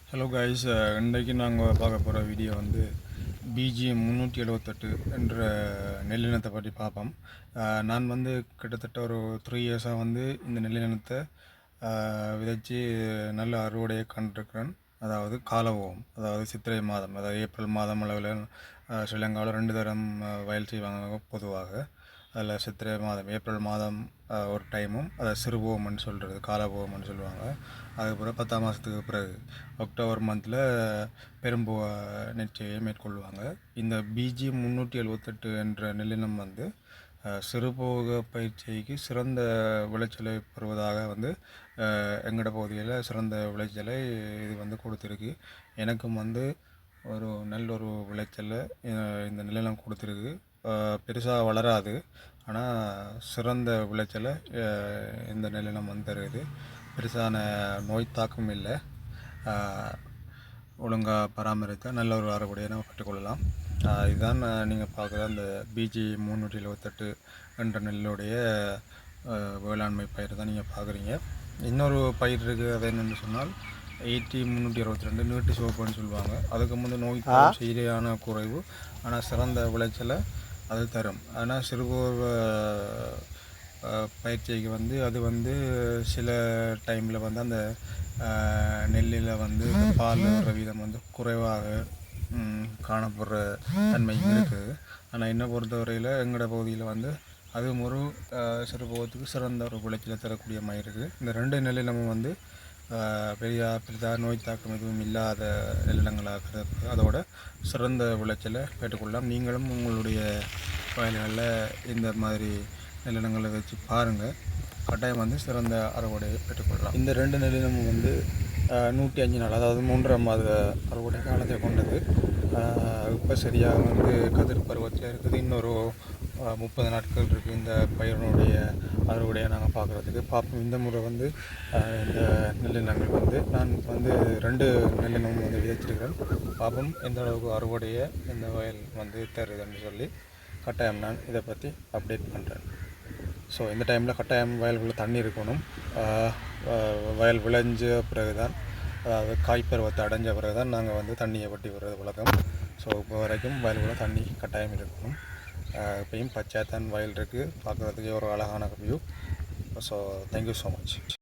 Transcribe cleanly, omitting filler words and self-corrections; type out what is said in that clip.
Hello guys, இன்றைக்கு நாங்கள் பார்க்க போகிற வீடியோ வந்து பிஜிஎம் 378 என்ற நெல்லினத்தை பற்றி பார்ப்போம். நான் வந்து கிட்டத்தட்ட ஒரு 3 இயர்ஸாக வந்து இந்த நெல்லினத்தை விதைச்சி நல்ல அறுவடையை கண்டிருக்கிறேன். அதாவது காலவோம், அதாவது சித்திரை மாதம், அதாவது ஏப்ரல் மாதம் அளவில் ஸ்ரீலங்காவில் 2 தரம் வயல் செய்வாங்க பொதுவாக. அதில் சித்திரை மாதம் ஏப்ரல் மாதம் ஒரு டைமும் அதை சிறுபோகம்னு சொல்கிறது, காலபோகம்னு சொல்லுவாங்க. அதுக்கப்புறம் 10ஆம் மாதத்துக்கு பிறகு அக்டோபர் மந்தில் பெரும்புவ நெற்செய்யை மேற்கொள்வாங்க. இந்த பிஜி 378 என்ற நெல்லினம் வந்து சிறுபோக பயிற்சிக்கு சிறந்த விளைச்சலை பெறுவதாக வந்து எங்களோட பகுதியில் சிறந்த விளைச்சலை இது வந்து கொடுத்துருக்கு. எனக்கும் வந்து நல்ல ஒரு விளைச்சலை இந்த நெல்லினம் கொடுத்துருக்கு. பெருசாக வளராது, ஆனால் சிறந்த விளைச்சலை இந்த நெல்லினம் வந்து தருது. பெருசான நோய் தாக்கம் இல்லை. ஒழுங்காக பராமரித்தால் நல்ல ஒரு அறுவடையை நம்ம பெற்றுக்கொள்ளலாம். இதுதான் நீங்கள் பார்க்குற அந்த பிஜி 378 என்ற நெல்லுடைய வேளாண்மை பயிர் தான் நீங்கள் பார்க்குறீங்க. இன்னொரு பயிர் இருக்குது, அது என்னென்னு சொன்னால் 362 நீட்டு சிவப்புன்னு சொல்லுவாங்க. அதுக்கு முந்தைய நோய் சீரையான குறைவு, ஆனால் சிறந்த விளைச்சலை அது தரும். ஆனால் சிறுபோக பயிற்சிக்கு வந்து அது வந்து சில டைமில் வந்து அந்த நெல்லில் வந்து பால் வர வீதம் வந்து குறைவாக காணப்படுற தன்மை இருக்குது. ஆனால் என்னை பொறுத்தவரையில் எங்களோட பகுதியில் வந்து அது ஒரு சிறுபோகத்துக்கு சிறந்த ஒரு விளைச்சலை தரக்கூடிய மாதிரி இருக்குது. இந்த 2 நெல்லினமும் வந்து பெரிதாக நோய் தாக்கம் எதுவும் இல்லாத நெல்லினங்களாக அதோட சிறந்த விளைச்சலை பெற்றுக்கொள்ளலாம். நீங்களும் உங்களுடைய வயல்களில் இந்த மாதிரி நெல்லினங்களை வச்சு பாருங்கள், கட்டாயம் வந்து சிறந்த அறுவடையை பெற்றுக்கொள்ளலாம். இந்த 2 நெல்லினமும் வந்து 105 நாள், அதாவது 3ஆம் மாத அறுவடை காலத்தை கொண்டது. இப்போ சரியாக வந்து கதிர் பருவத்தில் இருக்குது. இன்னொரு 30 நாட்கள் இருக்குது இந்த பயிரினுடைய அறுவடையை நாங்கள் பார்க்குறதுக்கு பார்ப்போம். இந்த முறை வந்து இந்த நெல்லினங்கள் வந்து நான் வந்து 2 நெல்லினமும் வந்து விதைச்சிருக்கிறேன். பார்ப்போம் எந்த அளவுக்கு அறுவடையை இந்த வயல் வந்து தருதுன்னு சொல்லி கட்டாயம் நான் இதை பற்றி அப்டேட் பண்ணுறேன். ஸோ இந்த டைமில் கட்டாயம் வயல்குள்ளே தண்ணி இருக்கணும். வயல் விளைஞ்ச பிறகு தான், அதாவது காய்ப்பருவத்தை அடைஞ்ச பிறகு தான் நாங்கள் வந்து தண்ணியை வட்டி விடுறது வழக்கம். ஸோ இப்போ வரைக்கும் வயலுக்குள்ளே தண்ணி கட்டாயம் இருக்கணும். இப்பயும் பச்சைத்தான் வயல் இருக்குது, பார்க்குறதுக்கு ஒரு அழகான view. So thank you so much.